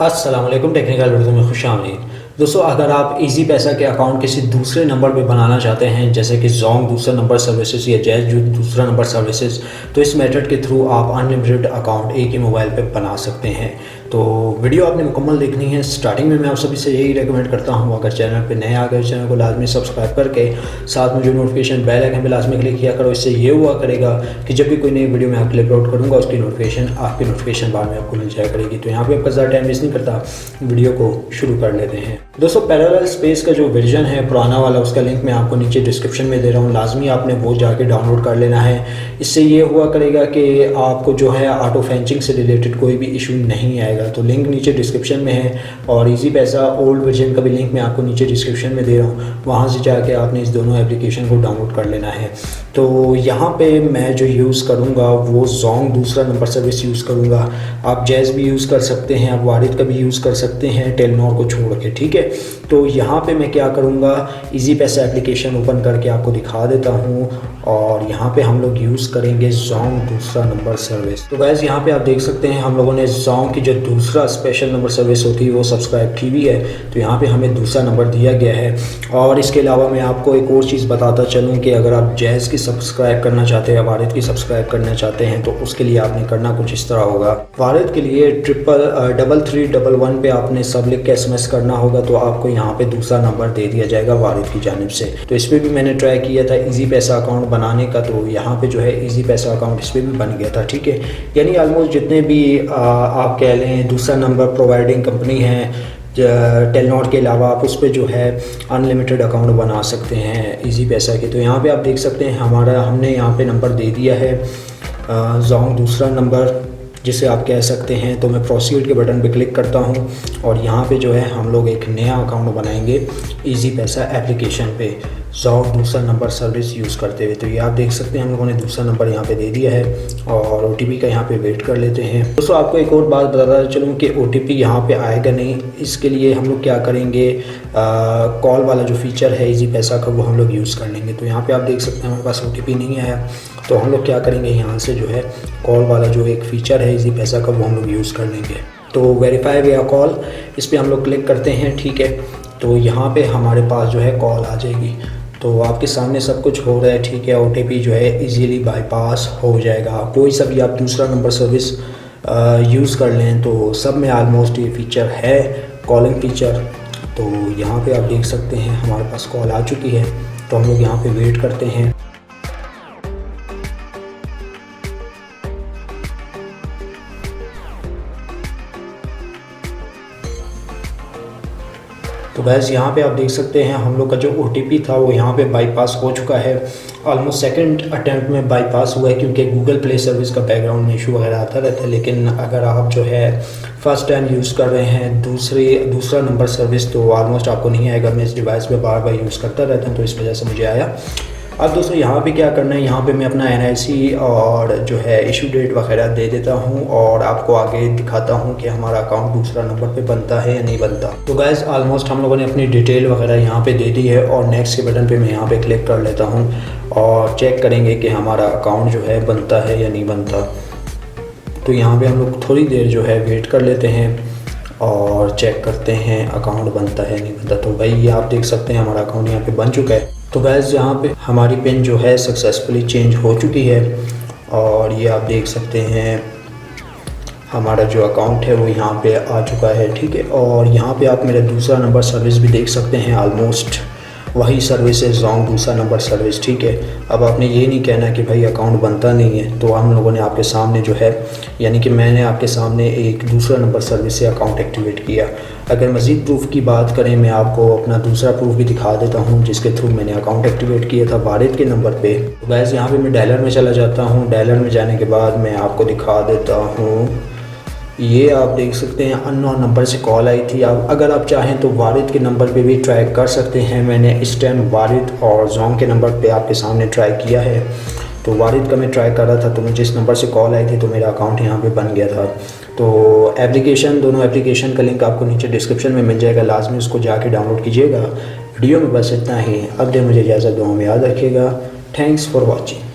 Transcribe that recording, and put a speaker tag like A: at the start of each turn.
A: अस्सलाम वालेकुम, टेक्निकल उर्दू में खुशामदीद। दोस्तों, अगर आप इजी पैसा के अकाउंट किसी दूसरे नंबर पे बनाना चाहते हैं, जैसे कि जोंग दूसरा नंबर सर्विसेज या जैज़ जो दूसरा नंबर सर्विसेज, तो इस मेथड के थ्रू आप अनलिमिटेड अकाउंट एक ही मोबाइल पे बना सकते हैं। तो वीडियो आपने मुकम्मल देखनी है। स्टार्टिंग में मैं आप सभी से यही रेकमेंड करता हूँ, अगर चैनल पे नए आ गए चैनल को लाजमी सब्सक्राइब करके साथ में जो नोटिफिकेशन बेल आइकन पे लाजमी क्लिक किया करो। इससे ये हुआ करेगा कि जब भी कोई नई वीडियो मैं आपके लिए अपलोड करूँगा उसकी नोटिफिकेशन आपके नोटिफिकेशन बार में आपको मिल जाया करेगी। तो यहाँ पे आपका ज़्यादा टाइम वेस्ट नहीं करता, वीडियो को शुरू कर लेते हैं। दोस्तों, पैरेलल स्पेस का जो वर्जन है पुराना वाला, उसका लिंक मैं आपको नीचे डिस्क्रिप्शन में दे रहा हूँ। लाजमी आपने वो जाके डाउनलोड कर लेना है। इससे ये हुआ करेगा कि आपको जो है ऑटो फेंचिंग से रिलेटेड कोई भी इशू नहीं आएगा। तो लिंक नीचे डिस्क्रिप्शन में है, और इजी पैसा ओल्ड वर्जन का भी लिंक मैं आपको नीचे डिस्क्रिप्शन में दे रहा हूँ। वहाँ से जाके आपने इस दोनों एप्लीकेशन को डाउनलोड कर लेना है। तो यहाँ पे मैं जो यूज़ करूँगा वो जोंग दूसरा नंबर सर्विस यूज़ करूँगा। आप जैज़ भी यूज़ कर सकते हैं, आप वारिद का भी यूज़ कर सकते हैं, टेलनॉर को छोड़ के, ठीक है। तो यहाँ पे मैं क्या करूँगा, इजी पैसा एप्लीकेशन ओपन करके आपको दिखा देता हूँ, और यहाँ पे हम लोग यूज़ करेंगे जोंग दूसरा नंबर सर्विस। तो गाइस, यहाँ पे आप देख सकते हैं हम लोगों ने जोंग की जो दूसरा स्पेशल नंबर सर्विस होती है वो सब्सक्राइब की हुई है। तो यहाँ पे हमें दूसरा नंबर दिया गया है। और इसके अलावा मैं आपको एक और चीज़ बताता चलूँ कि अगर आप जैज़ की सब्सक्राइब करना चाहते हैं, वारिद की सब्सक्राइब करना चाहते हैं, तो उसके लिए आपने करना कुछ इस तरह होगा। वारिद के लिए 3311 पे आपने सब लिख के SMS करना होगा, तो आपको यहाँ पे दूसरा नंबर दे दिया जाएगा वारिद की जानिब से। तो इस पर भी मैंने ट्राई किया था इजी पैसा अकाउंट बनाने का, तो यहाँ पे जो है इजी पैसा अकाउंट इस पर भी बन गया था, ठीक है। यानी ऑलमोस्ट जितने भी आप कह लें दूसरा नंबर प्रोवाइडिंग कंपनी है टेलनॉर के अलावा, आप उस पर जो है अनलिमिटेड अकाउंट बना सकते हैं इजी पैसा के। तो यहाँ पे आप देख सकते हैं हमने यहाँ पे नंबर दे दिया है जोंग दूसरा नंबर, जिसे आप कह सकते हैं। तो मैं प्रोसीड के बटन पे क्लिक करता हूँ, और यहाँ पे जो है हम लोग एक नया अकाउंट बनाएंगे इजी पैसा एप्लीकेशन पे जोंग दूसरा नंबर सर्विस यूज़ करते हुए। तो ये आप देख सकते हैं हम लोगों ने दूसरा नंबर यहाँ पे दे दिया है, और OTP का यहाँ पे वेट कर लेते हैं। दोस्तों, आपको एक और बात बताता चलूँ कि OTP यहाँ पे आएगा नहीं। इसके लिए हम लोग क्या करेंगे, कॉल वाला जो फीचर है इजी पैसा का वो हम लोग यूज़ कर लेंगे। तो यहाँ पे आप देख सकते हैं हमारे पास OTP नहीं आया, तो हम लोग क्या करेंगे, यहाँ से जो है कॉल वाला जो एक फ़ीचर है इजी पैसा का वो हम लोग यूज़ कर लेंगे। तो वेरीफाई विया कॉल, इस पर हम लोग क्लिक करते हैं, ठीक है। तो यहाँ पे हमारे पास जो है कॉल आ जाएगी। तो आपके सामने सब कुछ हो रहा है, ठीक है। OTP जो है इजीली बाईपास हो जाएगा। कोई सा भी आप दूसरा नंबर सर्विस यूज़ कर लें तो सब में आलमोस्ट ये फ़ीचर है, कॉलिंग फ़ीचर। तो यहाँ पे आप देख सकते हैं हमारे पास कॉल आ चुकी है, तो हम लोग यहाँ पे वेट करते हैं। तो गैस, यहाँ पे आप देख सकते हैं हम लोग का जो OTP था वो यहाँ पे बाईपास हो चुका है। ऑलमोस्ट सेकंड अटैम्प्ट में बाईपास हुआ है, क्योंकि गूगल प्ले सर्विस का बैकग्राउंड में इशू वगैरह आता रहता है। लेकिन अगर आप जो है फर्स्ट टाइम यूज़ कर रहे हैं दूसरा नंबर सर्विस, तो ऑलमोस्ट आपको नहीं आएगा। मैं इस डिवाइस पे बार बार यूज़ करता रहता हूँ, तो इस वजह से मुझे आया। अब दोस्तों, यहाँ पे क्या करना है, यहाँ पे मैं अपना NIC और जो है इशू डेट वगैरह दे देता हूँ, और आपको आगे दिखाता हूँ कि हमारा अकाउंट दूसरा नंबर पे बनता है या नहीं बनता। तो गाइस, ऑलमोस्ट हम लोगों ने अपनी डिटेल वगैरह यहाँ पे दे दी है, और नेक्स्ट के बटन पे मैं यहाँ पे क्लिक कर लेता हूँ, और चेक करेंगे कि हमारा अकाउंट जो है बनता है या नहीं बनता। तो यहाँ पर हम लोग थोड़ी देर जो है वेट कर लेते हैं, और चेक करते हैं अकाउंट बनता है नहीं बनता। तो भाई, ये आप देख सकते हैं हमारा अकाउंट यहाँ पर बन चुका है। तो गैस, यहाँ पे हमारी पिन जो है सक्सेसफुली चेंज हो चुकी है, और ये आप देख सकते हैं हमारा जो अकाउंट है वो यहाँ पे आ चुका है, ठीक है। और यहाँ पे आप मेरा दूसरा नंबर सर्विस भी देख सकते हैं, ऑलमोस्ट वही सर्विस है जोंग दूसरा नंबर सर्विस, ठीक है। अब आपने ये नहीं कहना कि भाई अकाउंट बनता नहीं है। तो हम लोगों ने आपके सामने जो है, यानी कि मैंने आपके सामने एक दूसरा नंबर सर्विस से अकाउंट एक्टिवेट किया। अगर मज़ीद प्रूफ की बात करें, मैं आपको अपना दूसरा प्रूफ भी दिखा देता हूँ जिसके थ्रू मैंने अकाउंट एक्टिवेट किया था वारिद के नंबर पे। तो गैस, यहाँ पे मैं डायलर में चला जाता हूँ। डायलर में जाने के बाद मैं आपको दिखा देता हूँ, ये आप देख सकते हैं अननोन नंबर से कॉल आई थी। अब अगर आप चाहें तो वारिद के नंबर पे भी ट्राई कर सकते हैं। मैंने इस टाइम वारिद और जोंग के नंबर पे आपके सामने ट्राई किया है। तो वारिद का मैं ट्राई कर रहा था, तो मुझे इस नंबर से कॉल आई थी, तो मेरा अकाउंट यहाँ पे बन गया था। तो दोनों एप्लीकेशन का लिंक आपको नीचे डिस्क्रिप्शन में मिल जाएगा, लाजमी उसको जाके डाउनलोड कीजिएगा। वीडियो में बस इतना ही। अब दे मुझे इजाज़त, दुआ में याद रखिएगा। Thanks for watching.